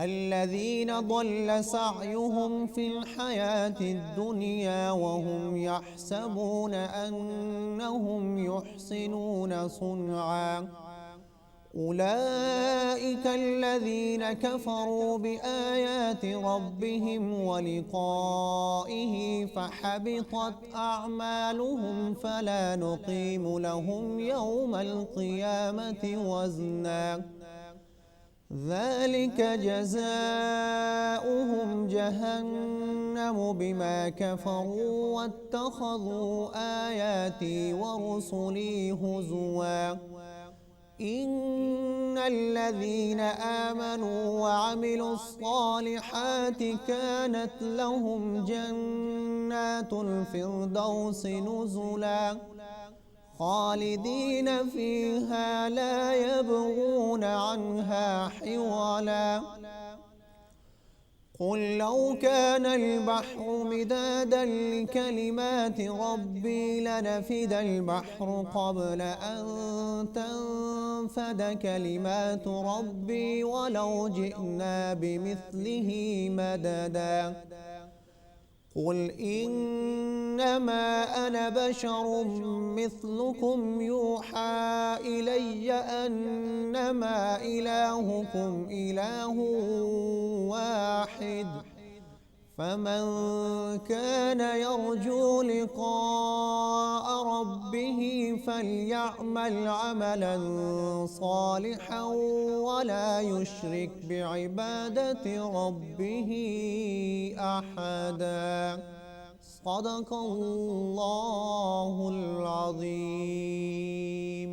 الذين ضل سعيهم في الحياة الدنيا وهم يحسبون أنهم يحسنون صنعا أولئك الذين كفروا بآيات ربهم ولقائه فحبطت أعمالهم فلا نقيم لهم يوم القيامة وزنا ذلك جزاؤهم جهنم بما كفروا واتخذوا آياتي ورسلي هزوا إن الذين آمنوا وعملوا الصالحات كانت لهم جنات الفردوس نزلا خالدين فيها لا يبغون عنها حولا قل لو كان البحر مدادا لكلمات ربي لنفد البحر قبل أن تنفد كلمات ربي ولو جئنا بمثله مددا قل إنما أنا بشر مثلكم يوحى إلي أنما إلهكم إله واحد فمن كان يرجو لقاء ربه فليعمل عملا صالحا ولا يشرك بعبادة ربه أحدا صدق الله العظيم।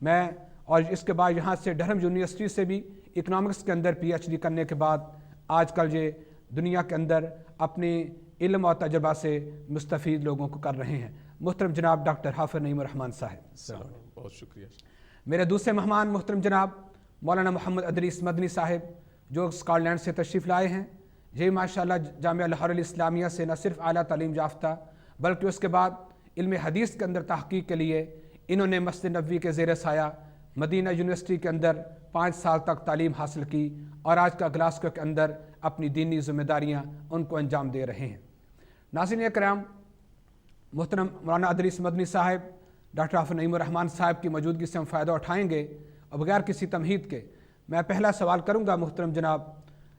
میں اور اس کے بعد یہاں سے ڈرہم یونیورسٹی سے بھی اکنامکس کے اندر پی ایچ ڈی کرنے کے بعد آج کل یہ دنیا کے اندر اپنی علم اور تجربہ سے مستفید لوگوں کو کر رہے ہیں۔ محترم جناب ڈاکٹر حافظ نعیم الرحمان صاحب، بہت شکریہ۔ میرے دوسرے مہمان محترم جناب مولانا محمد ادریس مدنی صاحب جو اسکاٹ لینڈ سے تشریف لائے ہیں۔ یہ ماشاءاللہ جامعہ لاہور الاسلامیہ سے نہ صرف اعلیٰ تعلیم یافتہ بلکہ اس کے بعد علم حدیث کے اندر تحقیق کے لیے انہوں نے مسجد نبوی کے زیر سایہ مدینہ یونیورسٹی کے اندر 5 سال تک تعلیم حاصل کی اور آج کا گلاسکو کے اندر اپنی دینی ذمہ داریاں ان کو انجام دے رہے ہیں۔ ناظرین کرام، محترم مولانا ادریس مدنی صاحب ڈاکٹر حافظ نعیم الرحمان صاحب کی موجودگی سے ہم فائدہ اٹھائیں گے، اور بغیر کسی تمہید کے میں پہلا سوال کروں گا محترم جناب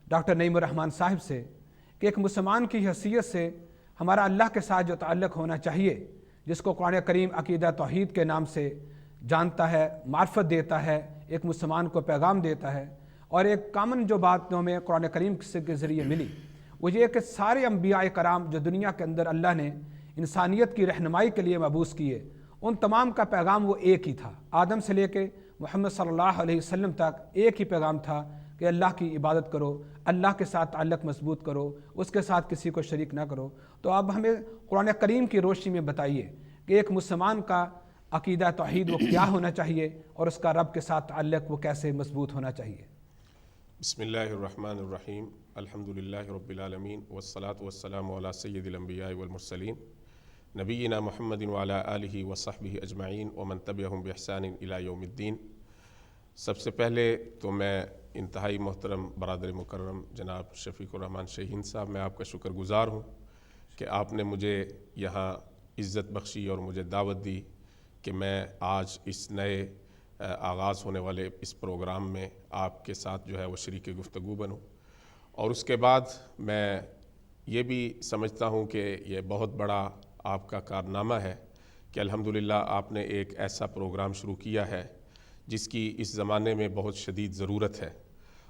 ڈاکٹر نعیم الرحمان صاحب سے کہ ایک مسلمان کی حیثیت سے ہمارا اللہ کے ساتھ جو تعلق ہونا چاہیے، جس کو قرآن کریم عقیدہ توحید کے نام سے جانتا ہے، معرفت دیتا ہے، ایک مسلمان کو پیغام دیتا ہے، اور ایک کامن جو بات ہمیں قرآن کریم کے ذریعے ملی وہ یہ کہ سارے انبیاء کرام جو دنیا کے اندر اللہ نے انسانیت کی رہنمائی کے لیے مبعوث کیے، ان تمام کا پیغام وہ ایک ہی تھا۔ آدم سے لے کے محمد صلی اللہ علیہ وسلم تک ایک ہی پیغام تھا کہ اللہ کی عبادت کرو، اللہ کے ساتھ تعلق مضبوط کرو، اس کے ساتھ کسی کو شریک نہ کرو۔ تو اب ہمیں قرآن کریم کی روشنی میں بتائیے کہ ایک مسلمان کا عقیدہ توحید وہ کیا ہونا چاہیے اور اس کا رب کے ساتھ تعلق وہ کیسے مضبوط ہونا چاہیے۔ بسم اللہ الرحمن الرحیم، الحمدللہ رب العالمین، والصلاة والسلام علی سید الانبیاء والمرسلین، نبینا محمد وعلی آلہ وصحبہ اجمعین ومن تبعہم بإحسان الی یوم الدین۔ سب سے پہلے تو میں انتہائی محترم برادر مکرم جناب شفیق الرحمان شاہین صاحب، میں آپ کا شکر گزار ہوں کہ آپ نے مجھے یہاں عزت بخشی اور مجھے دعوت دی کہ میں آج اس نئے آغاز ہونے والے اس پروگرام میں آپ کے ساتھ جو ہے وہ شریک گفتگو بنوں۔ اور اس کے بعد میں یہ بھی سمجھتا ہوں کہ یہ بہت بڑا آپ کا کارنامہ ہے کہ الحمدللہ آپ نے ایک ایسا پروگرام شروع کیا ہے جس کی اس زمانے میں بہت شدید ضرورت ہے،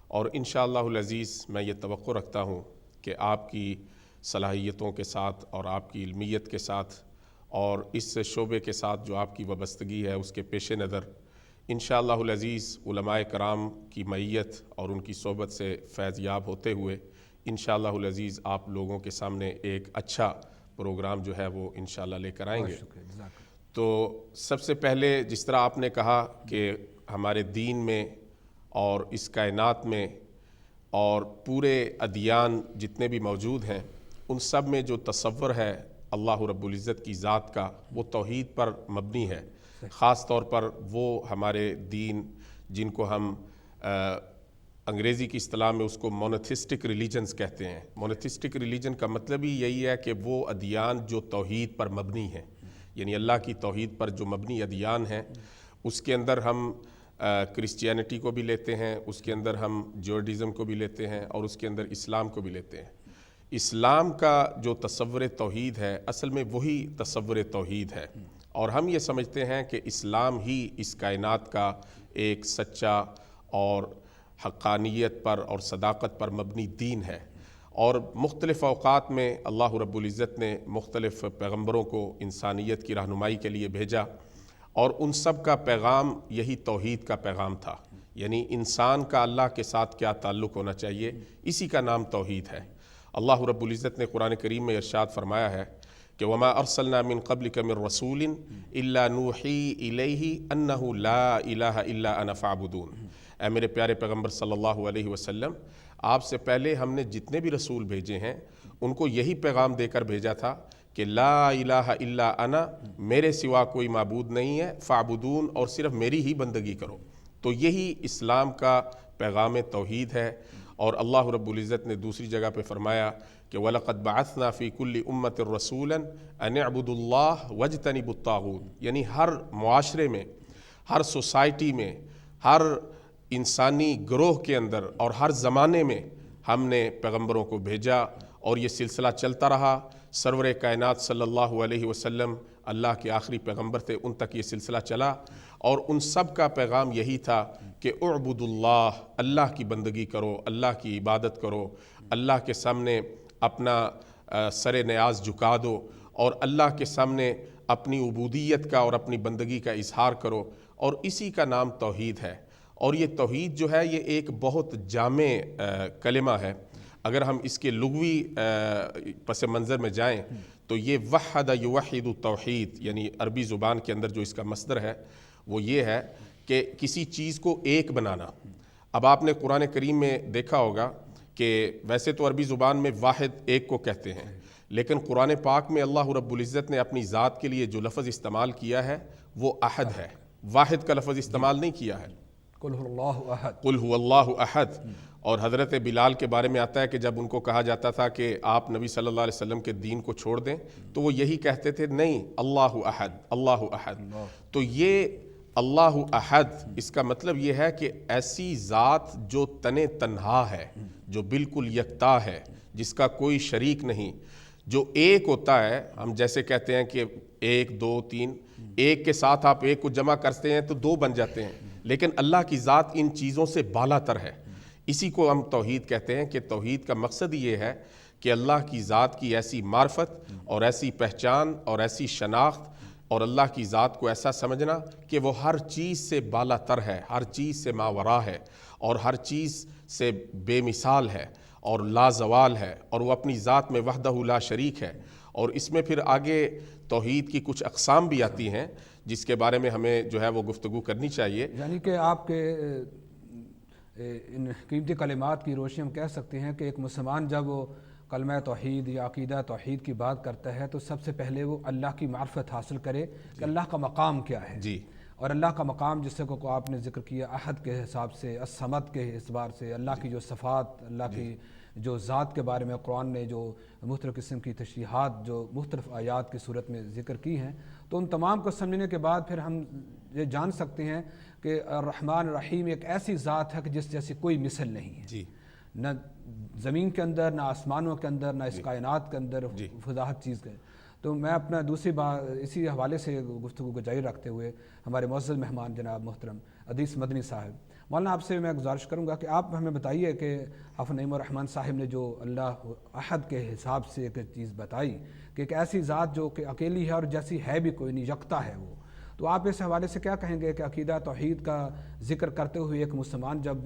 اور انشاءاللہ العزیز میں یہ توقع رکھتا ہوں کہ آپ کی صلاحیتوں کے ساتھ اور آپ کی علمیت کے ساتھ اور اس شعبے کے ساتھ جو آپ کی وابستگی ہے اس کے پیش نظر انشاءاللہ العزیز علماء کرام کی معیت اور ان کی صحبت سے فیض یاب ہوتے ہوئے انشاءاللہ العزیز آپ لوگوں کے سامنے ایک اچھا پروگرام جو ہے وہ انشاءاللہ لے کر آئیں گے۔ تو سب سے پہلے جس طرح آپ نے کہا کہ ہمارے دین میں اور اس کائنات میں اور پورے ادیان جتنے بھی موجود ہیں ان سب میں جو تصور ہے اللہ رب العزت کی ذات کا وہ توحید پر مبنی ہے۔ خاص طور پر وہ ہمارے دین جن کو ہم انگریزی کی اصطلاح میں اس کو مونوتھسٹک ریلیجنز کہتے ہیں۔ مونوتھسٹک ریلیجن کا مطلب ہی یہی ہے کہ وہ ادیان جو توحید پر مبنی ہیں، یعنی اللہ کی توحید پر جو مبنی ادیان ہیں، اس کے اندر ہم کرسچینٹی کو بھی لیتے ہیں، اس کے اندر ہم جوڈیزم کو بھی لیتے ہیں، اور اس کے اندر اسلام کو بھی لیتے ہیں۔ اسلام کا جو تصور توحید ہے اصل میں وہی تصور توحید ہے، اور ہم یہ سمجھتے ہیں کہ اسلام ہی اس کائنات کا ایک سچا اور حقانیت پر اور صداقت پر مبنی دین ہے۔ اور مختلف اوقات میں اللہ رب العزت نے مختلف پیغمبروں کو انسانیت کی رہنمائی کے لیے بھیجا، اور ان سب کا پیغام یہی توحید کا پیغام تھا، یعنی انسان کا اللہ کے ساتھ کیا تعلق ہونا چاہیے، اسی کا نام توحید ہے۔ اللہ رب العزت نے قرآن کریم میں ارشاد فرمایا ہے کہ وَمَا أَرْسَلْنَا مِن قَبْلِكَ مِن رَسُولٍ إِلَّا نُوحِي إِلَيْهِ أَنَّهُ لَا إِلَهَ إِلَّا أَنَا فَاعْبُدُونِ۔ اے میرے پیارے پیغمبر صلی اللہ علیہ وسلم، آپ سے پہلے ہم نے جتنے بھی رسول بھیجے ہیں ان کو یہی پیغام دے کر بھیجا تھا کہ لا الہ الا انا، میرے سوا کوئی معبود نہیں ہے، فاعبدون، اور صرف میری ہی بندگی کرو۔ تو یہی اسلام کا پیغام توحید ہے۔ اور اللہ رب العزت نے دوسری جگہ پہ فرمایا کہ وَلَقَدْ بَعَثْنَا فِي كُلِّ أُمَّةٍ رَسُولًا أَنِ اعْبُدُوا اللَّهَ وَاجْتَنِبُوا الطَّاغُوتَ، یعنی ہر معاشرے میں، ہر سوسائٹی میں، ہر انسانی گروہ کے اندر اور ہر زمانے میں ہم نے پیغمبروں کو بھیجا، اور یہ سلسلہ چلتا رہا۔ سرور کائنات صلی اللہ علیہ وسلم اللہ کے آخری پیغمبر تھے، ان تک یہ سلسلہ چلا، اور ان سب کا پیغام یہی تھا کہ اعبدوا اللہ، اللہ کی بندگی کرو، اللہ کی عبادت کرو، اللہ کے سامنے اپنا سر نیاز جھکا دو، اور اللہ کے سامنے اپنی عبودیت کا اور اپنی بندگی کا اظہار کرو، اور اسی کا نام توحید ہے۔ اور یہ توحید جو ہے یہ ایک بہت جامع کلمہ ہے۔ اگر ہم اس کے لغوی پس منظر میں جائیں تو یہ وحد یوحد التوحید، یعنی عربی زبان کے اندر جو اس کا مصدر ہے وہ یہ ہے کہ کسی چیز کو ایک بنانا۔ اب آپ نے قرآن کریم میں دیکھا ہوگا کہ ویسے تو عربی زبان میں واحد ایک کو کہتے ہیں، لیکن قرآن پاک میں اللہ رب العزت نے اپنی ذات کے لیے جو لفظ استعمال کیا ہے وہ احد ہے، واحد کا لفظ استعمال نہیں کیا ہے۔ قل هو اللہ احد، قل هو اللہ احد۔ اور حضرت بلال کے بارے میں آتا ہے کہ جب ان کو کہا جاتا تھا کہ آپ نبی صلی اللہ علیہ وسلم کے دین کو چھوڑ دیں تو وہ یہی کہتے تھے، نہیں، اللہ احد، اللہ احد۔ تو یہ اللہ احد، اس کا مطلب یہ ہے کہ ایسی ذات جو تنہا ہے، جو بالکل یکتا ہے، جس کا کوئی شریک نہیں، جو ایک ہوتا ہے۔ ہم جیسے کہتے ہیں کہ 1 2 3، ایک کے ساتھ آپ ایک کو جمع کرتے ہیں تو 2 بن جاتے ہیں، لیکن اللہ کی ذات ان چیزوں سے بالا تر ہے۔ اسی کو ہم توحید کہتے ہیں کہ توحید کا مقصد یہ ہے کہ اللہ کی ذات کی ایسی معرفت اور ایسی پہچان اور ایسی شناخت، اور اللہ کی ذات کو ایسا سمجھنا کہ وہ ہر چیز سے بالا تر ہے، ہر چیز سے ماورا ہے، اور ہر چیز سے بے مثال ہے اور لازوال ہے، اور وہ اپنی ذات میں وحدہ لا شریک ہے۔ اور اس میں پھر آگے توحید کی کچھ اقسام بھی آتی ہیں جس کے بارے میں ہمیں جو ہے وہ گفتگو کرنی چاہیے۔ یعنی کہ آپ کے ان قیمتی کلمات کی روشنی ہم کہہ سکتے ہیں کہ ایک مسلمان جب وہ کلمہ توحید یا عقیدہ توحید کی بات کرتا ہے تو سب سے پہلے وہ اللہ کی معرفت حاصل کرے کہ اللہ کا مقام کیا ہے، جی، اور اللہ کا مقام جس کو آپ نے ذکر کیا احد کے حساب سے، الصمد کے اعتبار سے، اللہ کی جو صفات، اللہ کی جو ذات کے بارے میں قرآن نے جو مختلف قسم کی تشریحات جو مختلف آیات کی صورت میں ذکر کی ہیں، تو ان تمام کو سمجھنے کے بعد پھر ہم یہ جان سکتے ہیں کہ الرحمن الرحیم ایک ایسی ذات ہے کہ جس جیسی کوئی مثل نہیں ہے، جی، نہ زمین کے اندر، نہ آسمانوں کے اندر، نہ اس کائنات کے اندر فضاحت چیز کے۔ تو میں اپنا دوسری بات اسی حوالے سے گفتگو کو جاری رکھتے ہوئے ہمارے معزز مہمان جناب محترم عدیث مدنی صاحب، مولانا آپ سے میں گزارش کروں گا کہ آپ ہمیں بتائیے کہ حافظ نعیم الرحمن صاحب نے جو اللہ احد کے حساب سے ایک چیز بتائی کہ ایک ایسی ذات جو کہ اکیلی ہے اور جیسی ہے بھی کوئی نہیں، یکتا ہے وہ، تو آپ اس حوالے سے کیا کہیں گے کہ عقیدہ توحید کا ذکر کرتے ہوئے ایک مسلمان جب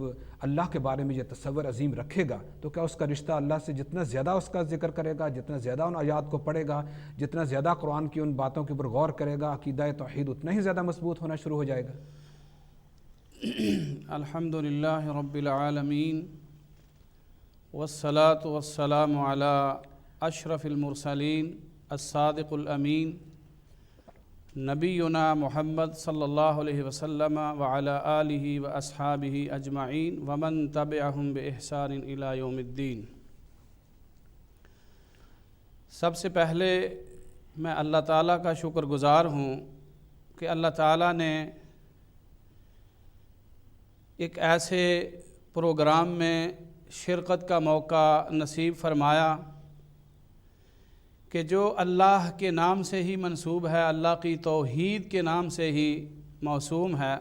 اللہ کے بارے میں یہ تصور عظیم رکھے گا تو کیا اس کا رشتہ اللہ سے جتنا زیادہ اس کا ذکر کرے گا، جتنا زیادہ ان آیات کو پڑھے گا، جتنا زیادہ قرآن کی ان باتوں کے اوپر غور کرے گا، عقیدہ توحید اتنا ہی زیادہ مضبوط ہونا شروع ہو جائے گا؟ الحمدللہ رب العالمین والصلاة والسلام علی اشرف المرسلین الصادق الامین نبینا محمد صلی اللہ علیہ وسلم وعلی آلہ واصحابہ اجمعین ومن تبعہم بإحسان الی یوم الدین۔ سب سے پہلے میں اللہ تعالیٰ کا شکر گزار ہوں کہ اللہ تعالیٰ نے ایک ایسے پروگرام میں شرکت کا موقع نصیب فرمایا کہ جو اللہ کے نام سے ہی منسوب ہے، اللہ کی توحید کے نام سے ہی موسوم ہے۔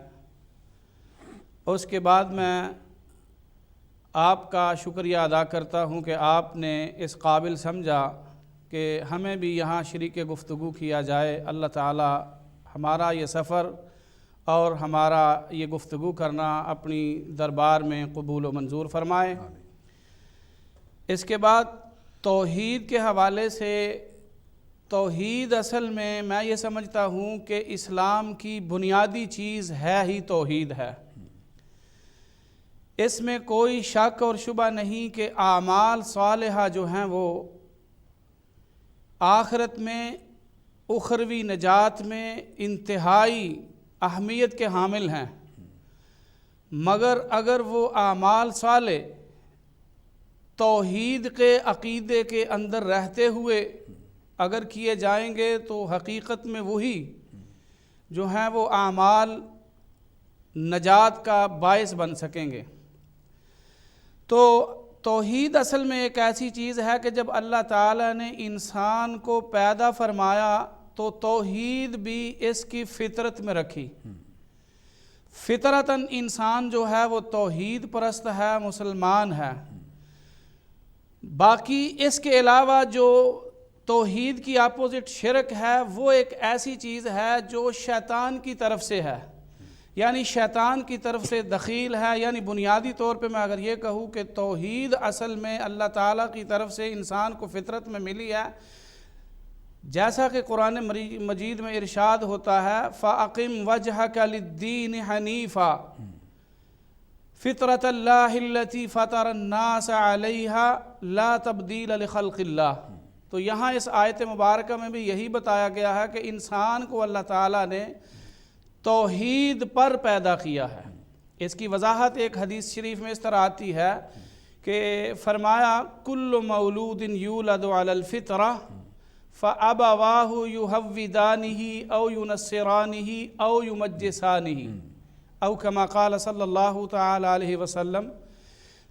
اس کے بعد میں آپ کا شکریہ ادا کرتا ہوں کہ آپ نے اس قابل سمجھا کہ ہمیں بھی یہاں شریک گفتگو کیا جائے۔ اللہ تعالی ہمارا یہ سفر اور ہمارا یہ گفتگو کرنا اپنی دربار میں قبول و منظور فرمائے۔ اس کے بعد توحید کے حوالے سے، توحید اصل میں یہ سمجھتا ہوں کہ اسلام کی بنیادی چیز ہے ہی توحید ہے۔ اس میں کوئی شک اور شبہ نہیں کہ اعمال صالحہ جو ہیں وہ آخرت میں اخروی نجات میں انتہائی اہمیت کے حامل ہیں، مگر اگر وہ اعمال صالح توحید کے عقیدے کے اندر رہتے ہوئے اگر کیے جائیں گے تو حقیقت میں وہی جو ہیں وہ اعمال نجات کا باعث بن سکیں گے۔ تو توحید اصل میں ایک ایسی چیز ہے کہ جب اللہ تعالیٰ نے انسان کو پیدا فرمایا تو توحید بھی اس کی فطرت میں رکھی۔ فطرتاً انسان جو ہے وہ توحید پرست ہے، مسلمان ہے۔ باقی اس کے علاوہ جو توحید کی اپوزٹ شرک ہے، وہ ایک ایسی چیز ہے جو شیطان کی طرف سے ہے، یعنی شیطان کی طرف سے دخیل ہے۔ یعنی بنیادی طور پہ میں اگر یہ کہوں کہ توحید اصل میں اللہ تعالیٰ کی طرف سے انسان کو فطرت میں ملی ہے، جیسا کہ قرآن مجید میں ارشاد ہوتا ہے فَأَقِمْ وَجْهَكَ لِلدِّينِ حَنِيفًا فطرت اللہ التی فطر الناس علیہا لا تبدیل لخلق اللہ۔ تو یہاں اس آیت مبارکہ میں بھی یہی بتایا گیا ہے کہ انسان کو اللہ تعالیٰ نے توحید پر پیدا کیا ہے۔ اس کی وضاحت ایک حدیث شریف میں اس طرح آتی ہے کہ فرمایا کل مولود یولد علی الفطرہ فَأَبَوَاهُ يُحَوِّدَانِهِ أَوْ يُنَصِّرَانِهِ أَوْ يُمَجِّسَانِهِ او کما قال صلی اللہ تعالی علیہ وسلم۔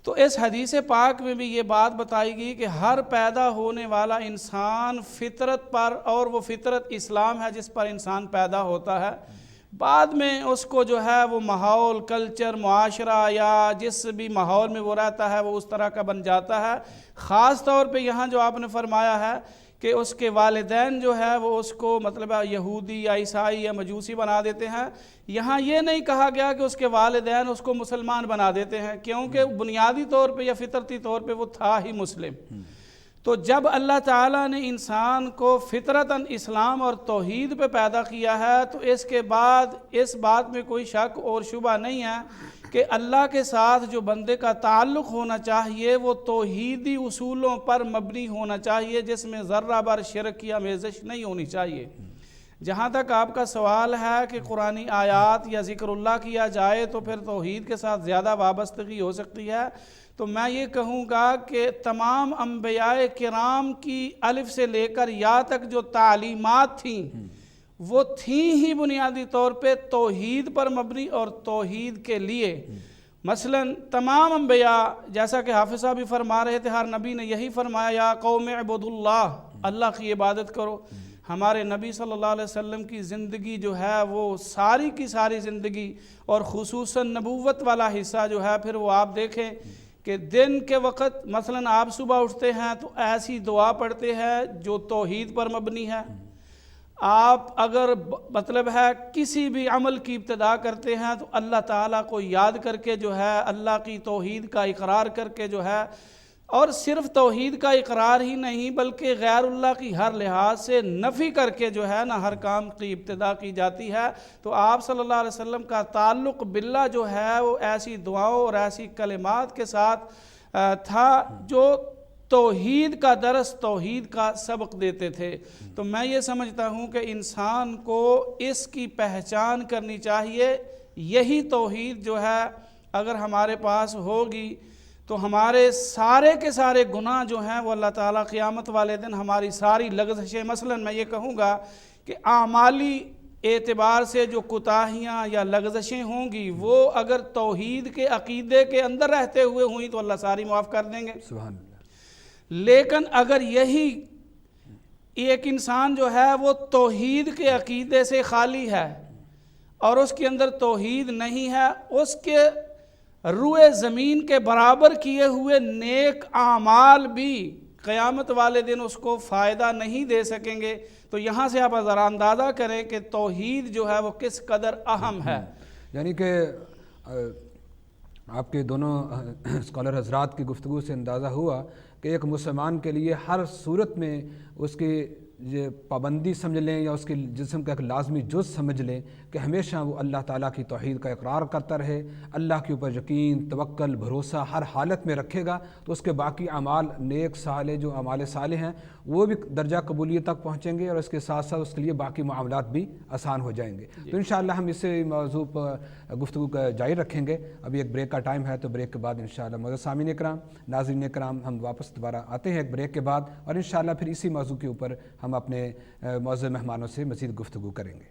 تو اس حدیث پاک میں بھی یہ بات بتائی گئی کہ ہر پیدا ہونے والا انسان فطرت پر، اور وہ فطرت اسلام ہے جس پر انسان پیدا ہوتا ہے، بعد میں اس کو جو ہے وہ ماحول، کلچر، معاشرہ یا جس بھی ماحول میں وہ رہتا ہے وہ اس طرح کا بن جاتا ہے۔ خاص طور پہ یہاں جو آپ نے فرمایا ہے کہ اس کے والدین جو ہے وہ اس کو مطلب یہودی یا عیسائی یا مجوسی بنا دیتے ہیں، یہاں یہ نہیں کہا گیا کہ اس کے والدین اس کو مسلمان بنا دیتے ہیں، کیونکہ بنیادی طور پہ یا فطرتی طور پہ وہ تھا ہی مسلم۔ تو جب اللہ تعالیٰ نے انسان کو فطرتاً اسلام اور توحید پہ پیدا کیا ہے تو اس کے بعد اس بات میں کوئی شک اور شبہ نہیں ہے کہ اللہ کے ساتھ جو بندے کا تعلق ہونا چاہیے وہ توحیدی اصولوں پر مبنی ہونا چاہیے، جس میں ذرہ بر شرک کی آمیزش نہیں ہونی چاہیے۔ جہاں تک آپ کا سوال ہے کہ قرآنی آیات یا ذکر اللہ کیا جائے تو پھر توحید کے ساتھ زیادہ وابستگی ہو سکتی ہے، تو میں یہ کہوں گا کہ تمام انبیاء کرام کی الف سے لے کر یا تک جو تعلیمات تھیں وہ تھیں ہی بنیادی طور پہ توحید پر مبنی اور توحید کے لیے۔ مثلا تمام انبیاء، جیسا کہ حافظ صاحب بھی فرما رہے تھے، ہر نبی نے یہی فرمایا یا قوم اعبدوا اللہ، اللہ کی عبادت کرو۔ ہمارے نبی صلی اللہ علیہ وسلم کی زندگی جو ہے وہ ساری کی ساری زندگی، اور خصوصاً نبوت والا حصہ جو ہے پھر وہ آپ دیکھیں کہ دن کے وقت مثلا آپ صبح اٹھتے ہیں تو ایسی دعا پڑھتے ہیں جو توحید پر مبنی ہے۔ آپ اگر مطلب ہے کسی بھی عمل کی ابتدا کرتے ہیں تو اللہ تعالیٰ کو یاد کر کے جو ہے اللہ کی توحید کا اقرار کر کے جو ہے، اور صرف توحید کا اقرار ہی نہیں بلکہ غیر اللہ کی ہر لحاظ سے نفی کر کے جو ہے نا ہر کام کی ابتدا کی جاتی ہے۔ تو آپ صلی اللہ علیہ وسلم کا تعلق باللہ جو ہے وہ ایسی دعاؤں اور ایسی کلمات کے ساتھ تھا جو توحید کا درس، توحید کا سبق دیتے تھے۔ تو میں یہ سمجھتا ہوں کہ انسان کو اس کی پہچان کرنی چاہیے، یہی توحید جو ہے اگر ہمارے پاس ہوگی تو ہمارے سارے کے سارے گناہ جو ہیں وہ اللہ تعالیٰ قیامت والے دن ہماری ساری لغزشیں، مثلا میں یہ کہوں گا کہ اعمالی اعتبار سے جو کوتاہیاں یا لغزشیں ہوں گی وہ اگر توحید کے عقیدے کے اندر رہتے ہوئے ہوئیں تو اللہ ساری معاف کر دیں گے۔ سبحان اللہ۔ لیکن اگر یہی ایک انسان جو ہے وہ توحید کے عقیدے سے خالی ہے اور اس کے اندر توحید نہیں ہے، اس کے روئے زمین کے برابر کیے ہوئے نیک اعمال بھی قیامت والے دن اس کو فائدہ نہیں دے سکیں گے۔ تو یہاں سے آپ ذرا اندازہ کریں کہ توحید جو ہے وہ کس قدر اہم ہے۔ یعنی کہ آپ کے دونوں اسکالر حضرات کی گفتگو سے اندازہ ہوا کہ ایک مسلمان کے لیے ہر صورت میں اس کی یہ پابندی سمجھ لیں یا اس کے جسم کا ایک لازمی جز سمجھ لیں کہ ہمیشہ وہ اللہ تعالیٰ کی توحید کا اقرار کرتا رہے، اللہ کے اوپر یقین، توکل، بھروسہ ہر حالت میں رکھے گا تو اس کے باقی اعمال نیک صالح جو اعمال صالح ہیں وہ بھی درجہ قبولیت تک پہنچیں گے، اور اس کے ساتھ ساتھ اس کے لیے باقی معاملات بھی آسان ہو جائیں گے۔ تو انشاءاللہ ہم اس موضوع پر گفتگو کا جاری رکھیں گے۔ ابھی ایک بریک کا ٹائم ہے تو بریک کے بعد انشاءاللہ معزز سامعین اکرام، ناظرین اکرام، ہم واپس دوبارہ آتے ہیں ایک بریک کے بعد، اور انشاءاللہ پھر اسی موضوع کے اوپر ہم اپنے معزز مہمانوں سے مزید گفتگو کریں گے۔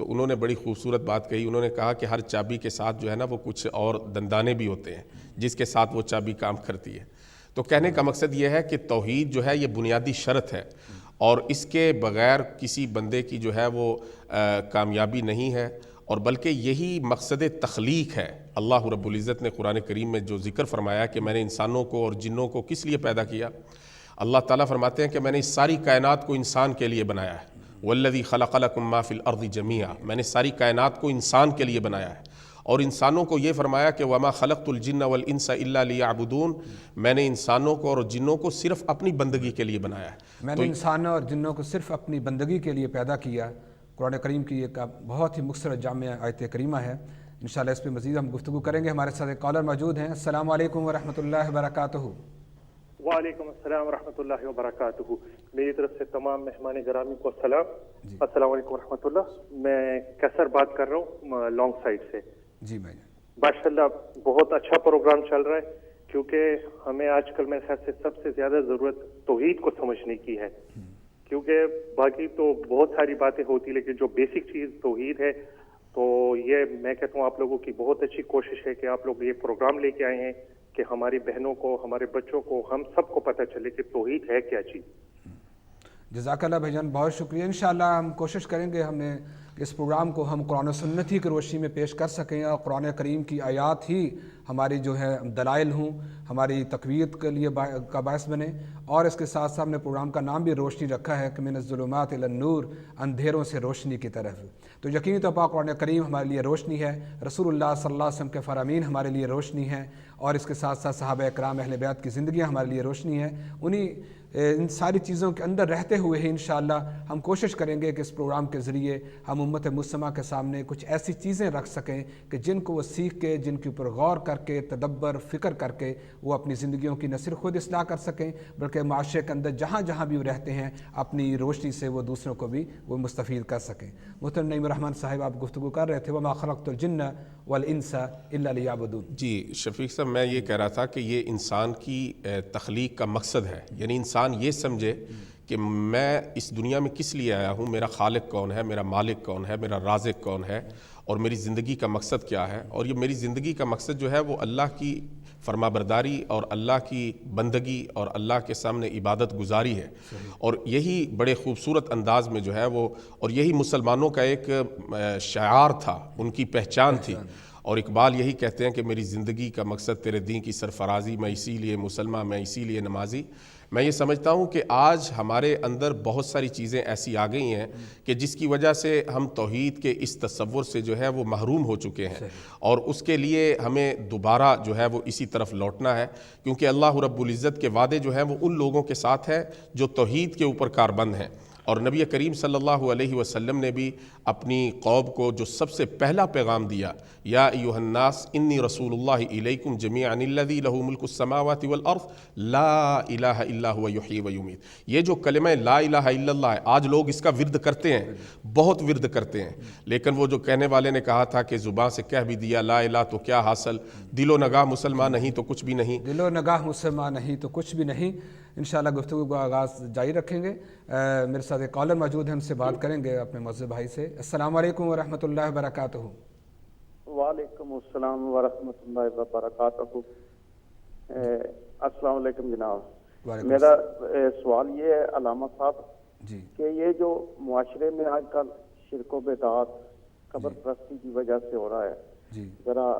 تو انہوں نے بڑی خوبصورت بات کہی. انہوں نے کہا کہ ہر چابی کے ساتھ جو ہے نا وہ کچھ اور دندانے بھی ہوتے ہیں جس کے ساتھ وہ چابی کام کرتی ہے. تو کہنے کا مقصد یہ ہے کہ توحید جو ہے یہ بنیادی شرط ہے اور اس کے بغیر کسی بندے کی جو ہے وہ کامیابی نہیں ہے، اور بلکہ یہی مقصد تخلیق ہے. اللہ رب العزت نے قرآن کریم میں جو ذکر فرمایا کہ میں نے انسانوں کو اور جنوں کو کس لیے پیدا کیا، اللہ تعالیٰ فرماتے ہیں کہ میں نے اس ساری کائنات کو انسان کے لیے بنایا ہے. والذی خلق لکم ما فی الارض جمیعا، میں نے ساری کائنات کو انسان کے لیے بنایا ہے. اور انسانوں کو یہ فرمایا کہ وما خلقت الجن والانس الا لیعبدون، میں نے انسانوں کو اور جنوں کو صرف اپنی بندگی کے لیے بنایا ہے. میں نے انسانوں اور جنوں کو صرف اپنی بندگی کے لیے پیدا کیا. قرآن کریم کی ایک بہت ہی مختصر جامع آیت کریمہ ہے. انشاءاللہ اس پہ مزید ہم گفتگو کریں گے. ہمارے ساتھ ایک کالر موجود ہیں. السلام علیکم ورحمۃ اللہ وبرکاتہ. وعلیکم السلام ورحمۃ اللہ وبرکاتہ. میری طرف سے تمام مہمان گرامی کو السلام. السلام علیکم ورحمۃ اللہ. میں کیسر بات کر رہا ہوں لانگ سائڈ سے. جی بھائی. ماشاءاللہ بہت اچھا پروگرام چل رہا ہے، کیونکہ ہمیں آج کل میرے خیال سے سب سے زیادہ ضرورت توحید کو سمجھنے کی ہے. کیونکہ باقی تو بہت ساری باتیں ہوتی، لیکن جو بیسک چیز توحید ہے. تو یہ میں کہتا ہوں آپ لوگوں کی بہت اچھی کوشش ہے کہ آپ لوگ یہ پروگرام لے کے آئے ہیں کہ ہماری بہنوں کو، ہمارے بچوں کو، ہم سب کو پتہ چلے کہ توحید ہے کیا چیز. جزاک اللہ بھائی جان، بہت شکریہ. انشاءاللہ ہم کوشش کریں گے ہمیں اس پروگرام کو ہم قرآن و سنت ہی کی روشنی میں پیش کر سکیں اور قرآن کریم کی آیات ہی ہماری جو ہے دلائل ہوں، ہماری تقویت کے لیے کا باعث بنے. اور اس کے ساتھ ساتھ ہم نے پروگرام کا نام بھی روشنی رکھا ہے کہ من الظلمات الی النور، اندھیروں سے روشنی کی طرف. تو یقینی طور پر قرآن کریم ہمارے لیے روشنی ہے، رسول اللہ صلی اللہ علیہ وسلم کے فرامین ہمارے لیے روشنی ہے، اور اس کے ساتھ ساتھ صحابہ کرام اہل بیت کی زندگیاں ہمارے لیے روشنی ہے. ان ساری چیزوں کے اندر رہتے ہوئے ہی انشاءاللہ ہم کوشش کریں گے کہ اس پروگرام کے ذریعے ہم امت مسلمہ کے سامنے کچھ ایسی چیزیں رکھ سکیں کہ جن کو وہ سیکھ کے، جن کے اوپر غور کر کے، تدبر، فکر کر کے وہ اپنی زندگیوں کی نہ صرف خود اصلاح کر سکیں بلکہ معاشرے کے اندر جہاں جہاں بھی وہ رہتے ہیں اپنی روشنی سے وہ دوسروں کو بھی وہ مستفید کر سکیں. محترم نعیم الرحمن صاحب، آپ گفتگو کر رہے تھے وما خلقت الجن والانس الا لیعبدون. جی شفیق صاحب، میں یہ کہہ رہا تھا کہ یہ انسان کی تخلیق کا مقصد ہے. یعنی انسان یہ سمجھے کہ میں اس دنیا میں کس لیے آیا ہوں، میرا خالق کون ہے، میرا مالک کون ہے، میرا رازق کون ہے، اور میری زندگی کا مقصد کیا ہے. اور یہ میری زندگی کا مقصد جو ہے وہ اللہ کی فرما برداری اور اللہ کی بندگی اور اللہ کے سامنے عبادت گزاری ہے. اور یہی بڑے خوبصورت انداز میں جو ہے وہ، اور یہی مسلمانوں کا ایک شعار تھا، ان کی پہچان تھی. اور اقبال یہی کہتے ہیں کہ میری زندگی کا مقصد تیرے دین کی سرفرازی، میں اسی لیے مسلمان، میں اسی لیے نمازی. میں یہ سمجھتا ہوں کہ آج ہمارے اندر بہت ساری چیزیں ایسی آ گئی ہیں کہ جس کی وجہ سے ہم توحید کے اس تصور سے جو ہے وہ محروم ہو چکے ہیں، اور اس کے لیے ہمیں دوبارہ جو ہے وہ اسی طرف لوٹنا ہے. کیونکہ اللہ رب العزت کے وعدے جو ہیں وہ ان لوگوں کے ساتھ ہے جو توحید کے اوپر کاربند ہیں. اور نبی کریم صلی اللہ علیہ وسلم نے بھی اپنی قوم کو جو سب سے پہلا پیغام دیا، یا ایھا الناس انی رسول اللہ الیکم جمیعا الذی لہ ملک السماوات والارض لا الہ الا هو یحیی ویمیت. یہ جو کلمہ لا الہ الا اللہ ہے، آج لوگ اس کا ورد کرتے ہیں، بہت ورد کرتے ہیں، لیکن وہ جو کہنے والے نے کہا تھا کہ زبان سے کہہ بھی دیا لا الہ تو کیا حاصل، دل و نگاہ مسلمان نہیں تو کچھ بھی نہیں. دل و نگاہ مسلمان نہیں تو کچھ بھی نہیں. انشاءاللہ گفتگو کا آغاز جاری رکھیں گے. میرے ساتھ ایک کالر موجود ہے، ہم سے بات کریں گے اپنے معزز بھائی سے. السلام علیکم ورحمۃ اللہ وبرکاتہ. وعلیکم السلام ورحمۃ اللہ وبرکاتہ. السلام علیکم جناب. میرا سوال یہ ہے علامہ صاحب جی کہ یہ جو معاشرے میں آج کل شرک و بدعات، قبر پرستی کی وجہ سے ہو رہا ہے، جی ذرا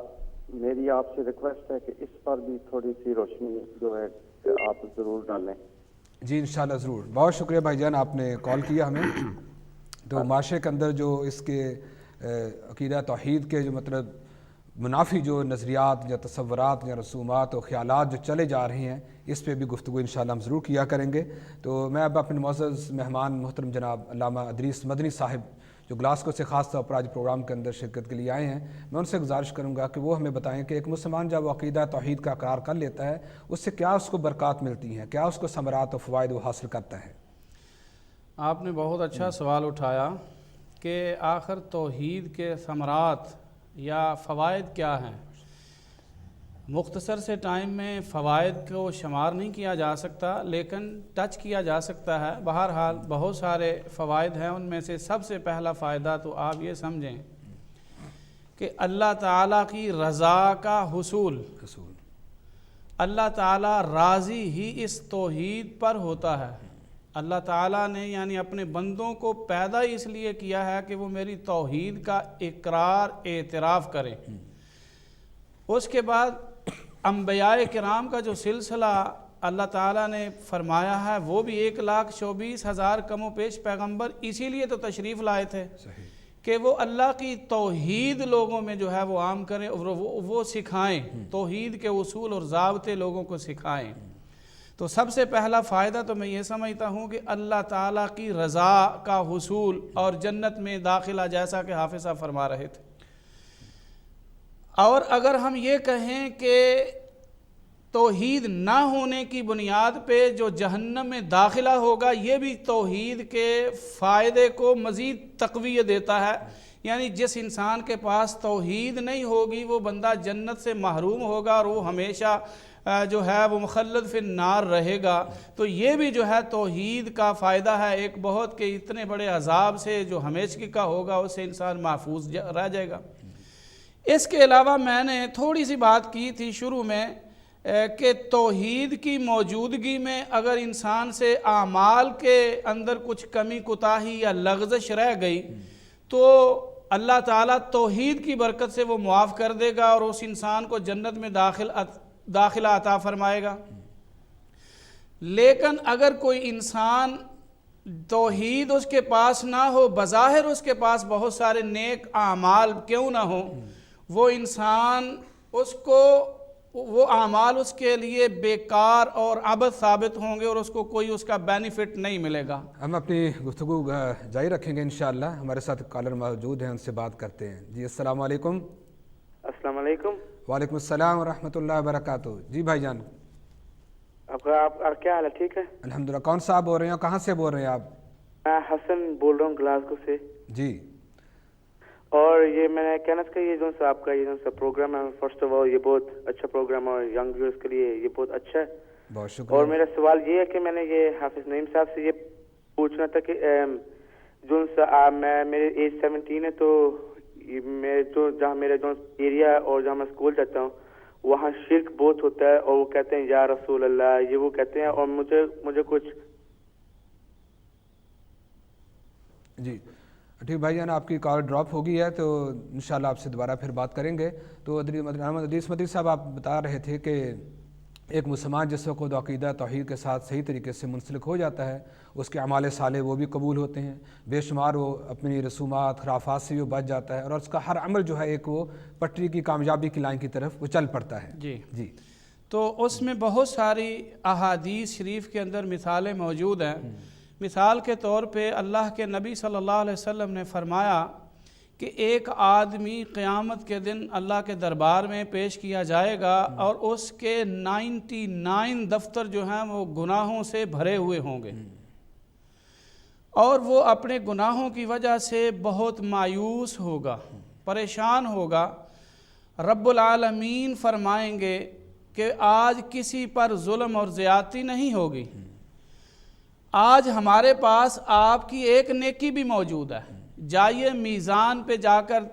میری آپ سے ریکویسٹ ہے کہ اس پر بھی تھوڑی سی روشنی جو ہے آپ ضرور ڈالیں. جی انشاءاللہ ضرور. بہت شکریہ بھائی جان، آپ نے کال کیا ہمیں. تو معاشرے کے اندر جو اس کے عقیدہ توحید کے جو مطلب منافی جو نظریات یا تصورات یا رسومات و خیالات جو چلے جا رہے ہیں، اس پہ بھی گفتگو انشاءاللہ ہم ضرور کیا کریں گے. تو میں اب اپنے معزز مہمان محترم جناب علامہ ادریس مدنی صاحب جو گلاسکو سے خاص طور پر آج پروگرام کے اندر شرکت کے لیے آئے ہیں، میں ان سے گزارش کروں گا کہ وہ ہمیں بتائیں کہ ایک مسلمان جب وہ عقیدہ توحید کا اقرار کر لیتا ہے اس سے کیا اس کو برکات ملتی ہیں، کیا اس کو ثمرات و فوائد وہ حاصل کرتا ہے. آپ نے بہت اچھا سوال اٹھایا کہ آخر توحید کے ثمرات یا فوائد کیا ہیں. مختصر سے ٹائم میں فوائد کو شمار نہیں کیا جا سکتا، لیکن ٹچ کیا جا سکتا ہے۔ بہرحال بہت سارے فوائد ہیں، ان میں سے سب سے پہلا فائدہ تو آپ یہ سمجھیں کہ اللہ تعالیٰ کی رضا کا حصول، اللہ تعالیٰ راضی ہی اس توحید پر ہوتا ہے۔ اللہ تعالیٰ نے یعنی اپنے بندوں کو پیدا اس لیے کیا ہے کہ وہ میری توحید کا اقرار اعتراف کریں۔ اس کے بعد انبیاء کرام کا جو سلسلہ اللہ تعالیٰ نے فرمایا ہے وہ بھی 1,24,000 کم و بیش پیغمبر اسی لیے تو تشریف لائے تھے کہ وہ اللہ کی توحید لوگوں میں جو ہے وہ عام کریں اور وہ سکھائیں، توحید کے اصول اور ضابطے لوگوں کو سکھائیں۔ تو سب سے پہلا فائدہ تو میں یہ سمجھتا ہوں کہ اللہ تعالیٰ کی رضا کا حصول اور جنت میں داخلہ، جیسا کہ حافظ صاحب فرما رہے تھے۔ اور اگر ہم یہ کہیں کہ توحید نہ ہونے کی بنیاد پہ جو جہنم میں داخلہ ہوگا، یہ بھی توحید کے فائدے کو مزید تقویت دیتا ہے۔ یعنی جس انسان کے پاس توحید نہیں ہوگی وہ بندہ جنت سے محروم ہوگا اور وہ ہمیشہ جو ہے وہ مخلد فی النار رہے گا۔ تو یہ بھی جو ہے توحید کا فائدہ ہے ایک بہت، کہ اتنے بڑے عذاب سے جو ہمیشگی کا ہوگا اس سے انسان محفوظ رہ جائے گا۔ اس کے علاوہ میں نے تھوڑی سی بات کی تھی شروع میں کہ توحید کی موجودگی میں اگر انسان سے اعمال کے اندر کچھ کمی کوتاہی یا لغزش رہ گئی تو اللہ تعالیٰ توحید کی برکت سے وہ معاف کر دے گا اور اس انسان کو جنت میں داخلہ عطا فرمائے گا۔ لیکن اگر کوئی انسان توحید اس کے پاس نہ ہو، بظاہر اس کے پاس بہت سارے نیک اعمال کیوں نہ ہو، وہ انسان وہ اعمال اس کے لیے بیکار اور عبث ثابت ہوں گے اور اس کو کوئی اس کا بینیفٹ نہیں ملے گا۔ ہم اپنی گفتگو جاری رکھیں گے انشاءاللہ۔ ہمارے ساتھ کالر موجود ہیں، ان سے بات کرتے ہیں۔ جی السلام علیکم۔ السلام علیکم۔ وعلیکم السلام ورحمۃ اللہ وبرکاتہ۔ جی بھائی جان، آپ کیا حال ہے؟ ٹھیک ہے الحمدللہ۔ کون سا آپ بول رہے ہیں، کہاں سے بول رہے ہیں آپ؟ میں حسن بول رہا ہوں گلاسگو سے۔ جی، اور یہ میں نے کہنا تھا کہ یہ جو آپ کا یہ پروگرام ہے، فرسٹ آف آل یہ بہت اچھا پروگرام ہے اور ینگ ویورز کے لیے یہ بہت اچھا ہے۔ بہت شکریہ۔ اور میرا سوال یہ ہے کہ میں نے یہ حافظ نعیم صاحب سے یہ پوچھنا تھا کہ جو میرے ایج 17 ہے، تو جہاں میرا جو ایریا اور جہاں میں اسکول جاتا ہوں وہاں شرک بہت ہوتا ہے اور وہ کہتے ہیں یا رسول اللہ، یہ وہ کہتے ہیں، اور مجھے کچھ جی ٹھیک بھائی جان، آپ کی کال ڈراپ ہو گئی ہے تو انشاءاللہ آپ سے دوبارہ پھر بات کریں گے۔ تو ادریس مدری صاحب آپ بتا رہے تھے کہ ایک مسلمان جس وقت عقیدہ توحید کے ساتھ صحیح طریقے سے منسلک ہو جاتا ہے، اس کے اعمال صالح وہ بھی قبول ہوتے ہیں، بے شمار وہ اپنی رسومات خرافات سے بھی بچ جاتا ہے اور اس کا ہر عمل جو ہے ایک وہ پٹری کی کامیابی کی لائن کی طرف وہ چل پڑتا ہے۔ جی تو اس میں بہت ساری احادیث شریف کے اندر مثالیں موجود ہیں۔ مثال کے طور پہ اللہ کے نبی صلی اللہ علیہ وسلم نے فرمایا کہ ایک آدمی قیامت کے دن اللہ کے دربار میں پیش کیا جائے گا اور اس کے 99 دفتر جو ہیں وہ گناہوں سے بھرے ہوئے ہوں گے اور وہ اپنے گناہوں کی وجہ سے بہت مایوس ہوگا، پریشان ہوگا۔ رب العالمین فرمائیں گے کہ آج کسی پر ظلم اور زیادتی نہیں ہوگی، آج ہمارے پاس آپ کی ایک نیکی بھی موجود ہے، جائیے میزان پہ جا کر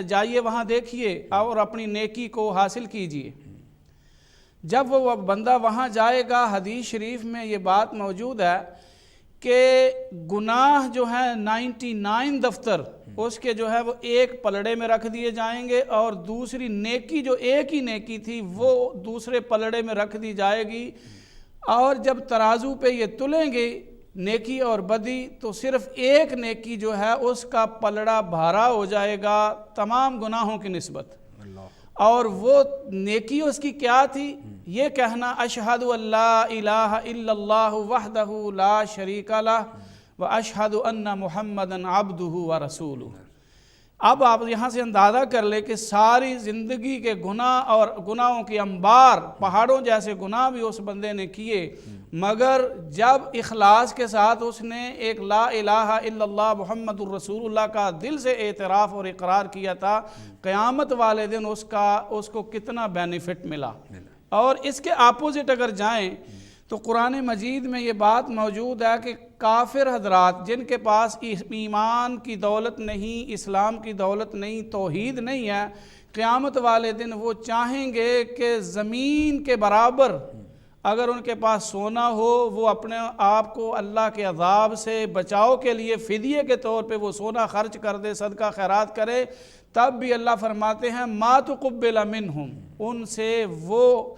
جائیے وہاں دیکھیے اور اپنی نیکی کو حاصل کیجیے۔ جب وہ بندہ وہاں جائے گا، حدیث شریف میں یہ بات موجود ہے کہ گناہ جو ہیں 99 دفتر اس کے جو ہے وہ ایک پلڑے میں رکھ دیے جائیں گے اور دوسری نیکی جو ایک ہی نیکی تھی وہ دوسرے پلڑے میں رکھ دی جائے گی، اور جب ترازو پہ یہ تلیں گے نیکی اور بدی تو صرف ایک نیکی جو ہے اس کا پلڑا بھارا ہو جائے گا تمام گناہوں کی نسبت۔ اور وہ نیکی اس کی کیا تھی؟ یہ کہنا اشہد ان لا الہ الا اللہ وحدہ لا شریک لہ واشہد ان محمدًا عبدہ ورسولہ۔ اب آپ یہاں سے اندازہ کر لیں کہ ساری زندگی کے گناہ اور گناہوں کی انبار، پہاڑوں جیسے گناہ بھی اس بندے نے کیے، مگر جب اخلاص کے ساتھ اس نے ایک لا الہ الا اللہ محمد الرسول اللہ کا دل سے اعتراف اور اقرار کیا تھا، قیامت والے دن اس کو کتنا بینیفٹ ملا۔ اور اس کے اپوزٹ اگر جائیں تو قرآن مجید میں یہ بات موجود ہے کہ کافر حضرات جن کے پاس ایمان کی دولت نہیں، اسلام کی دولت نہیں، توحید نہیں ہے، قیامت والے دن وہ چاہیں گے کہ زمین کے برابر اگر ان کے پاس سونا ہو، وہ اپنے آپ کو اللہ کے عذاب سے بچاؤ کے لیے فدیے کے طور پہ وہ سونا خرچ کر دے، صدقہ خیرات کرے، تب بھی اللہ فرماتے ہیں ما تقبل منہم، ان سے وہ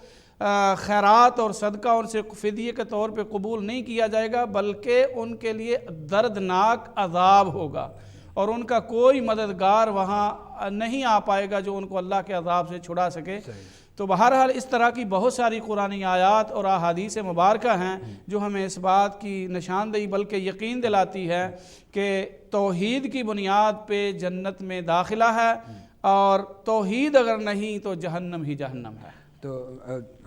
خیرات اور صدقہ ان سے فدیے کے طور پہ قبول نہیں کیا جائے گا، بلکہ ان کے لیے دردناک عذاب ہوگا، اور ان کا کوئی مددگار وہاں نہیں آ پائے گا جو ان کو اللہ کے عذاب سے چھڑا سکے۔ تو بہرحال اس طرح کی بہت ساری قرآنی آیات اور احادیث مبارکہ ہیں جو ہمیں اس بات کی نشاندہی بلکہ یقین دلاتی ہے کہ توحید کی بنیاد پہ جنت میں داخلہ ہے، اور توحید اگر نہیں تو جہنم ہی جہنم ہے۔ تو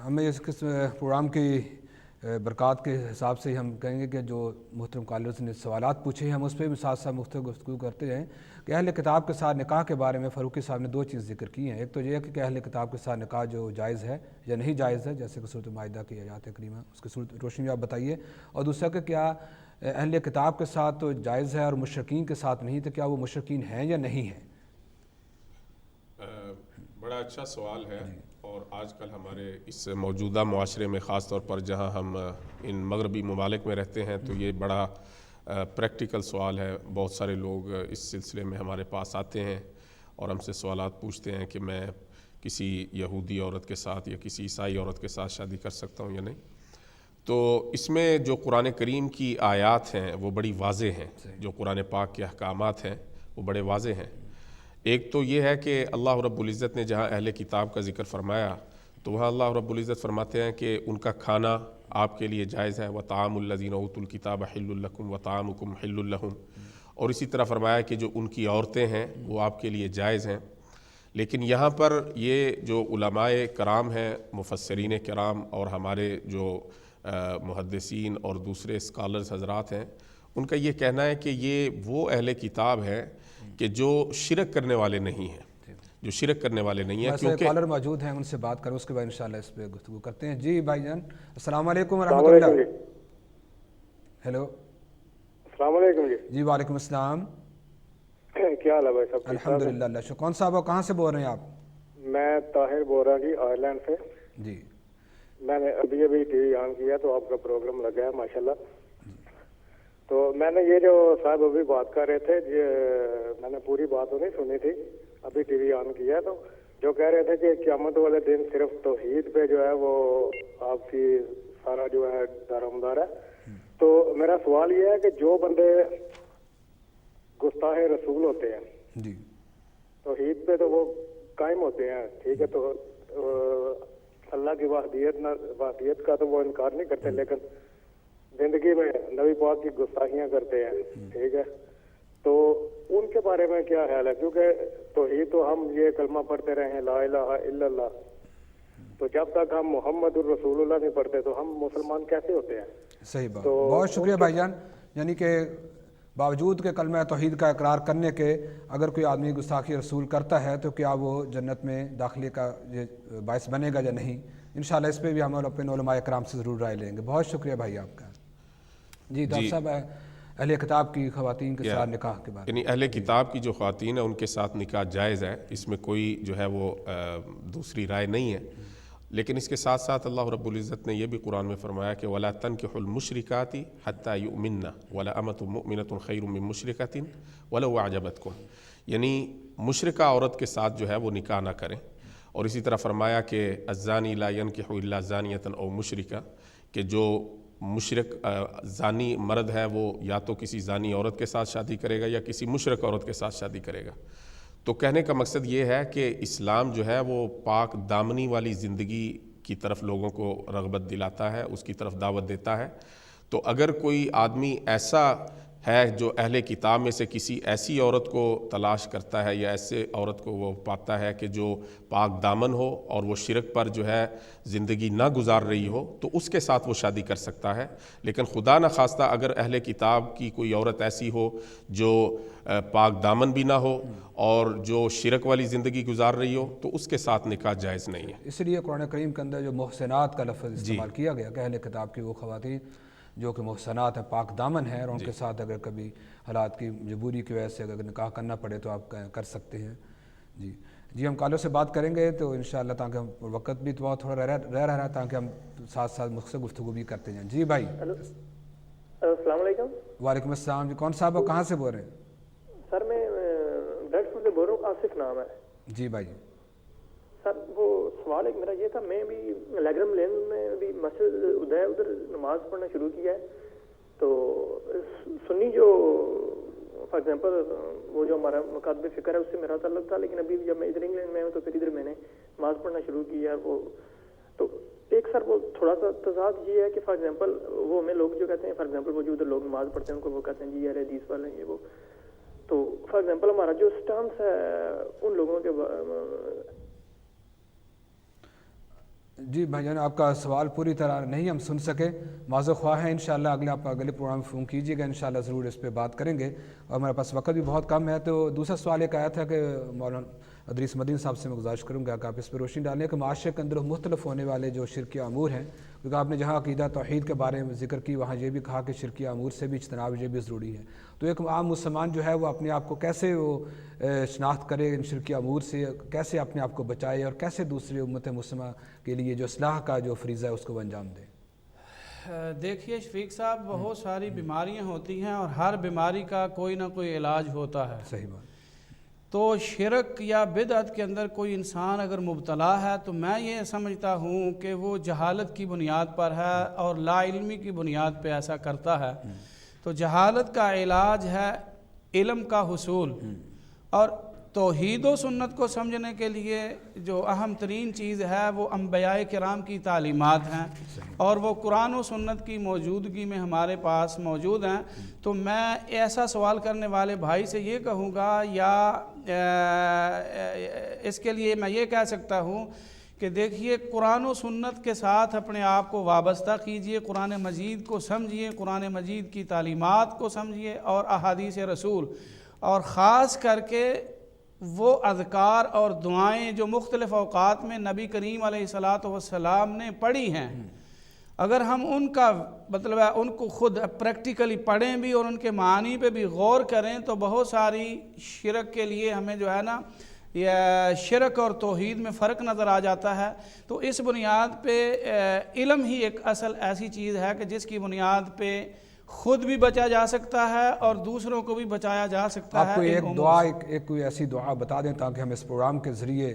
ہمیں اس قسم پروگرام کی برکات کے حساب سے ہم کہیں گے کہ جو محترم کالرز نے سوالات پوچھے ہیں ہم اس پہ بھی ساتھ ساتھ گفتگو کرتے رہیں کہ اہل کتاب کے ساتھ نکاح کے بارے میں فاروقی صاحب نے دو چیز ذکر کی ہیں۔ ایک تو یہ ہے کہ اہل کتاب کے ساتھ نکاح جو جائز ہے یا نہیں جائز ہے، جیسے کہ سورۃ مائدہ کی آیات کریمہ، اس کی روشنی آپ بتائیے، اور دوسرا کہ کیا اہل کتاب کے ساتھ تو جائز ہے اور مشرکین کے ساتھ نہیں، تو کیا وہ مشرکین ہیں یا نہیں ہیں؟ بڑا اچھا سوال ہے، اور آج کل ہمارے اس موجودہ معاشرے میں خاص طور پر جہاں ہم ان مغربی ممالک میں رہتے ہیں تو یہ بڑا پریکٹیکل سوال ہے۔ بہت سارے لوگ اس سلسلے میں ہمارے پاس آتے ہیں اور ہم سے سوالات پوچھتے ہیں کہ میں کسی یہودی عورت کے ساتھ یا کسی عیسائی عورت کے ساتھ شادی کر سکتا ہوں یا نہیں۔ تو اس میں جو قرآن کریم کی آیات ہیں وہ بڑی واضح ہیں، جو قرآن پاک کے احکامات ہیں وہ بڑے واضح ہیں۔ ایک تو یہ ہے کہ اللہ رب العزت نے جہاں اہل کتاب کا ذکر فرمایا تو وہاں اللہ رب العزت فرماتے ہیں کہ ان کا کھانا آپ کے لیے جائز ہے، وَطَعَامُ الَّذِينَ أُوتُوا الْكِتَابَ حِلٌّ لَكُمْ وَطَعَامُكُمْ حِلٌّ لَهُمْ، اور اسی طرح فرمایا کہ جو ان کی عورتیں ہیں وہ آپ کے لیے جائز ہیں۔ لیکن یہاں پر یہ جو علماء کرام ہیں، مفسرین کرام اور ہمارے جو محدثین اور دوسرے اسکالرز حضرات ہیں، ان کا یہ کہنا ہے کہ یہ وہ اہل کتاب ہے کہ جو شرک کرنے والے نہیں ہیں، جو شرک کرنے والے نہیں ہیں، کیونکہ کالر موجود ہیں، ان سے بات کریں، اس کے بعد انشاءاللہ اس پہ گفتگو کرتے ہیں۔ جی بھائی جان، السلام علیکم ورحمۃ اللہ۔ ہیلو، السلام علیکم جی۔ جی وعلیکم السلام، کیا حال ہے بھائی صاحب؟ الحمدللہ، اللہ شکر۔ کون صاحب کہاں سے بول رہے ہیں آپ؟ میں طاہر بول رہا ہوں جی، آئرلینڈ سے۔ جی، میں نے ابھی ٹی وی آن کیا تو آپ کا پروگرام لگا ہے ماشاءاللہ۔ تو میں نے یہ جو صاحب ابھی بات کر رہے تھے، میں نے پوری بات تو نہیں سنی تھی، ابھی ٹی وی آن کیا تو جو کہہ رہے تھے کہ قیامت والے دن صرف توحید پہ جو ہے وہ آپ کی سارا جو ہے دارمدار ہے۔ تو میرا سوال یہ ہے کہ جو بندے گستاخ رسول ہوتے ہیں جی، توحید پہ تو وہ قائم ہوتے ہیں، ٹھیک ہے، تو اللہ کی وحدیت کا تو وہ انکار نہیں کرتے، لیکن زندگی میں نبی پاک کی گستاخیاں کرتے ہیں، ٹھیک ہے، تو ان کے بارے میں کیا خیال ہے؟ کیونکہ توحید تو ہم یہ کلمہ پڑھتے رہے ہیں لا الہ الا اللہ، تو جب تک ہم محمد الرسول اللہ نہیں پڑھتے تو ہم مسلمان کیسے ہوتے ہیں؟ صحیح بات، بہت شکریہ بھائی جان۔ یعنی کہ باوجود کہ کلمہ توحید کا اقرار کرنے کے اگر کوئی آدمی گستاخی رسول کرتا ہے تو کیا وہ جنت میں داخلے کا یہ باعث بنے گا یا نہیں؟ انشاءاللہ اس پہ بھی ہم اپنے علماء کرام سے ضرور رائے لیں گے۔ بہت شکریہ بھائی آپ کا۔ جی ڈاکٹر صاحب، اہل کتاب کی خواتین کے ساتھ نکاح کے بارے میں، یعنی اہل کتاب کی جو خواتین ہیں ان کے ساتھ نکاح جائز ہے، اس میں کوئی جو ہے وہ دوسری رائے نہیں ہے۔ لیکن اس کے ساتھ ساتھ اللہ رب العزت نے یہ بھی قرآن میں فرمایا کہ وَلَا تَنْكِحُوا الْمُشْرِكَاتِ حَتَّى يُؤْمِنَّ وَلَأَمَةٌ مُؤْمِنَةٌ خَيْرٌ مِّن مُشْرِكَةٍ وَلَوْ أَعْجَبَتْكُمْ، یعنی مشرکہ عورت کے ساتھ جو ہے وہ نکاح نہ کریں۔ اور اسی طرح فرمایا کہ الزانی لا ينكح الا زانیۃ او مشرکہ، کہ جو مشرک زانی مرد ہے وہ یا تو کسی زانی عورت کے ساتھ شادی کرے گا یا کسی مشرک عورت کے ساتھ شادی کرے گا۔ تو کہنے کا مقصد یہ ہے کہ اسلام جو ہے وہ پاک دامنی والی زندگی کی طرف لوگوں کو رغبت دلاتا ہے، اس کی طرف دعوت دیتا ہے۔ تو اگر کوئی آدمی ایسا ہے جو اہل کتاب میں سے کسی ایسی عورت کو تلاش کرتا ہے یا ایسے عورت کو وہ پاتا ہے کہ جو پاک دامن ہو اور وہ شرک پر جو ہے زندگی نہ گزار رہی ہو تو اس کے ساتھ وہ شادی کر سکتا ہے. لیکن خدا نخواستہ اگر اہل کتاب کی کوئی عورت ایسی ہو جو پاک دامن بھی نہ ہو اور جو شرک والی زندگی گزار رہی ہو تو اس کے ساتھ نکاح جائز نہیں ہے. اس لیے قرآن کریم کے اندر جو محسنات کا لفظ استعمال کیا گیا کہ اہل کتاب کی وہ خواتین جو کہ محسنات ہیں، پاک دامن ہیں، اور ان کے ساتھ اگر کبھی حالات کی مجبوری کی وجہ سے اگر نکاح کرنا پڑے تو آپ کر سکتے ہیں. جی ہم کالوں سے بات کریں گے تو انشاءاللہ، تاکہ ہم وقت بھی تو تھوڑا رہ رہا ہے تاکہ ہم ساتھ ساتھ مختصر گفتگو بھی کرتے جائیں. جی بھائی السلام علیکم. وعلیکم السلام. جی کون صاحب کہاں سے بول رہے ہیں؟ سر میں بریڈ فوڈ سے بول رہا ہوں، آصف نام ہے. جی بھائی. سر وہ سوال ایک میرا یہ تھا، میں بھی لیگرم لین میں بھی مسجد ادھر نماز پڑھنا شروع کیا ہے. تو سنی جو فار ایگزامپل وہ جو ہمارا مکاتب فکر ہے اس سے میرا تعلق تھا، لیکن ابھی جب میں ادھر انگلینڈ میں ہوں تو پھر ادھر میں نے نماز پڑھنا شروع کیا. وہ تو ایک سر وہ تھوڑا سا تضاد یہ ہے کہ فار ایگزامپل وہ ہمیں لوگ جو کہتے ہیں، فار ایگزامپل وہ جو ادھر لوگ نماز پڑھتے ہیں ان کو وہ کہتے ہیں جی یار حدیث والے ہیں یہ وہ. تو فار ایگزامپل ہمارا جو اسٹانس ہے ان لوگوں کے جی بھائی جان، آپ کا سوال پوری طرح نہیں ہم سن سکے، معذر خواہ ہیں. انشاءاللہ اگلے پروگرام میں فون کیجیے گا، انشاءاللہ ضرور اس پہ بات کریں گے، اور ہمارے پاس وقت بھی بہت کم ہے. تو دوسرا سوال ایک آیا تھا کہ مولانا ادریس مدین صاحب سے میں گزارش کروں گا کہ آپ اس پہ روشنی ڈالیں کہ معاشرے کے اندر مختلف ہونے والے جو شرکی امور ہیں، کیونکہ آپ نے جہاں عقیدہ توحید کے بارے میں ذکر کی وہاں یہ بھی کہا کہ شرکی امور سے بھی اجتناب یہ بھی ضروری ہے. تو ایک عام مسلمان جو ہے وہ اپنے آپ کو کیسے وہ شناخت کرے ان شرکی امور سے، کیسے اپنے آپ کو بچائے اور کیسے دوسری امت مسلمہ کے لیے جو اصلاح کا جو فریضہ ہے اس کو انجام دے؟ دیکھیے شفیق صاحب، بہت ساری بیماریاں ہوتی ہیں اور ہر بیماری کا کوئی نہ کوئی علاج ہوتا ہے. صحیح بات. تو شرک یا بدعت کے اندر کوئی انسان اگر مبتلا ہے تو میں یہ سمجھتا ہوں کہ وہ جہالت کی بنیاد پر ہے اور لا علمی کی بنیاد پہ ایسا کرتا ہے. تو جہالت کا علاج ہے علم کا حصول، اور توحید و سنت کو سمجھنے کے لیے جو اہم ترین چیز ہے وہ انبیاء کرام کی تعلیمات ہیں، اور وہ قرآن و سنت کی موجودگی میں ہمارے پاس موجود ہیں. تو میں ایسا سوال کرنے والے بھائی سے یہ کہوں گا، یا اس کے لیے میں یہ کہہ سکتا ہوں کہ دیکھیے قرآن و سنت کے ساتھ اپنے آپ کو وابستہ کیجئے، قرآن مجید کو سمجھیے، قرآن مجید کی تعلیمات کو سمجھیے اور احادیث رسول، اور خاص کر کے وہ اذکار اور دعائیں جو مختلف اوقات میں نبی کریم علیہ السلام نے پڑھی ہیں، اگر ہم ان کا مطلب ہے ان کو خود پریکٹیکلی پڑھیں بھی اور ان کے معانی پہ بھی غور کریں تو بہت ساری شرک کے لیے ہمیں جو ہے نا یہ شرک اور توحید میں فرق نظر آ جاتا ہے. تو اس بنیاد پہ علم ہی ایک اصل ایسی چیز ہے کہ جس کی بنیاد پہ خود بھی بچا جا سکتا ہے اور دوسروں کو بھی بچایا جا سکتا ہے. آپ کو ایک دعا ایک کوئی ایسی دعا بتا دیں تاکہ ہم اس پروگرام کے ذریعے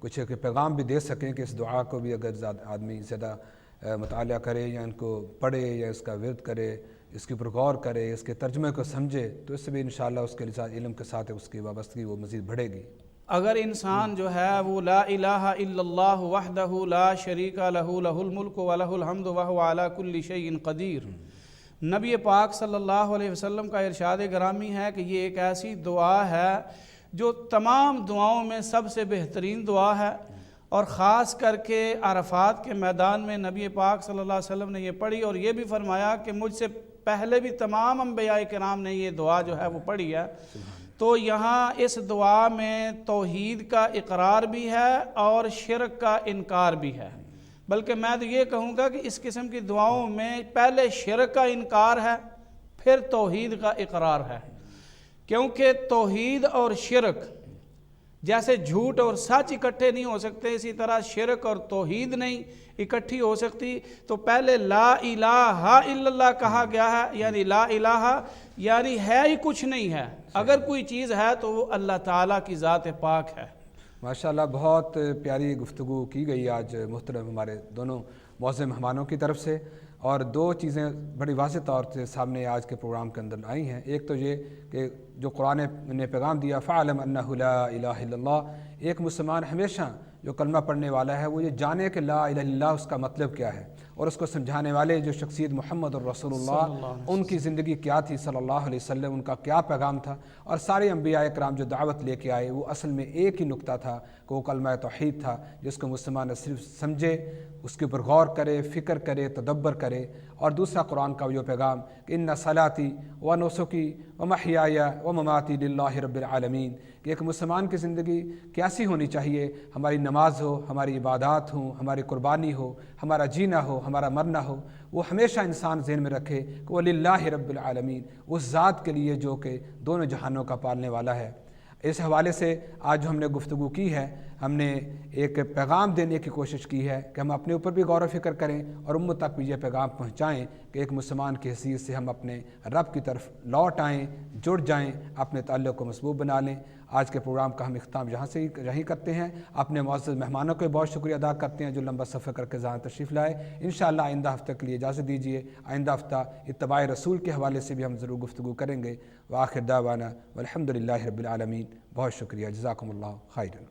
کچھ ایک پیغام بھی دے سکیں کہ اس دعا کو بھی اگر آدمی زیادہ مطالعہ کرے یا ان کو پڑھے یا اس کا ورد کرے، اس کے اوپر غور کرے، اس کے ترجمے کو سمجھے، تو اس سے بھی انشاءاللہ اس کے علم کے ساتھ اس کی وابستگی وہ مزید بڑھے گی. اگر انسان جو ہے وہ لا الہ الا اللہ وحدہ لا شریک لہ لہ الملک و لہ الحمد وہو علی کل شیء قدیر، نبی پاک صلی اللہ علیہ وسلم کا ارشاد گرامی ہے کہ یہ ایک ایسی دعا ہے جو تمام دعاؤں میں سب سے بہترین دعا ہے، اور خاص کر کے عرفات کے میدان میں نبی پاک صلی اللہ علیہ وسلم نے یہ پڑھی، اور یہ بھی فرمایا کہ مجھ سے پہلے بھی تمام انبیاء کرام نے یہ دعا جو ہے وہ پڑھی ہے. تو یہاں اس دعا میں توحید کا اقرار بھی ہے اور شرک کا انکار بھی ہے، بلکہ میں تو یہ کہوں گا کہ اس قسم کی دعاؤں میں پہلے شرک کا انکار ہے پھر توحید کا اقرار ہے، کیونکہ توحید اور شرک جیسے جھوٹ اور سچ اکٹھے نہیں ہو سکتے، اسی طرح شرک اور توحید نہیں اکٹھی ہو سکتی. تو پہلے لا الہ الا اللہ کہا گیا ہے، یعنی لا الہ یعنی ہے ہی کچھ نہیں ہے، اگر کوئی چیز ہے تو وہ اللہ تعالیٰ کی ذات پاک ہے. ماشاءاللہ بہت پیاری گفتگو کی گئی آج محترم ہمارے دونوں معزز مہمانوں کی طرف سے، اور دو چیزیں بڑی واضح طور سے سامنے آج کے پروگرام کے اندر آئی ہیں. ایک تو یہ کہ جو قرآن نے پیغام دیا فَعْلَمْ أَنَّهُ لَا إِلَهَ إِلَّا اللَّهِ، ایک مسلمان ہمیشہ جو کلمہ پڑھنے والا ہے وہ یہ جانے کہ لا الہ الا اللہ اس کا مطلب کیا ہے، اور اس کو سمجھانے والے جو شخصیت محمد الرسول اللہ ان کی زندگی کیا تھی صلی اللہ علیہ وسلم، ان کا کیا پیغام تھا، اور سارے انبیاء کرام جو دعوت لے کے آئے وہ اصل میں ایک ہی نقطہ تھا کہ وہ کلمہ توحید تھا، جس کو مسلمان صرف سمجھے، اس کے اوپر غور کرے، فکر کرے، تدبر کرے، اور دوسرا قرآن کا جو پیغام کہ ان صلاتی و نسکی و محیای و مماتی للہ رب العالمین، کہ ایک مسلمان کی زندگی کیسی ہونی چاہیے، ہماری نماز ہو، ہماری عبادات ہوں، ہماری قربانی ہو، ہمارا جینا ہو، ہمارا مرنا ہو، وہ ہمیشہ انسان ذہن میں رکھے کہ وہ للہ رب العالمین، اس ذات کے لیے جو کہ دونوں جہانوں کا پالنے والا ہے۔ اس حوالے سے آج جو ہم نے گفتگو کی ہے، ہم نے ایک پیغام دینے کی کوشش کی ہے کہ ہم اپنے اوپر بھی غور و فکر کریں اور امت تک بھی یہ پیغام پہنچائیں کہ ایک مسلمان کی حیثیت سے ہم اپنے رب کی طرف لوٹ آئیں، جڑ جائیں، اپنے تعلق کو مضبوط بنا لیں۔ آج کے پروگرام کا ہم اختتام یہیں کرتے ہیں۔ اپنے معزز مہمانوں کو بہت شکریہ ادا کرتے ہیں جو لمبا سفر کر کے ذہن تشریف لائے۔ انشاءاللہ آئندہ ہفتہ کے لیے اجازت دیجیے، آئندہ ہفتہ اتباع رسول کے حوالے سے بھی ہم ضرور گفتگو کریں گے۔ وآخر دعوانا والحمدللہ رب العالمین۔ بہت شکریہ، جزاکم اللہ خیرا۔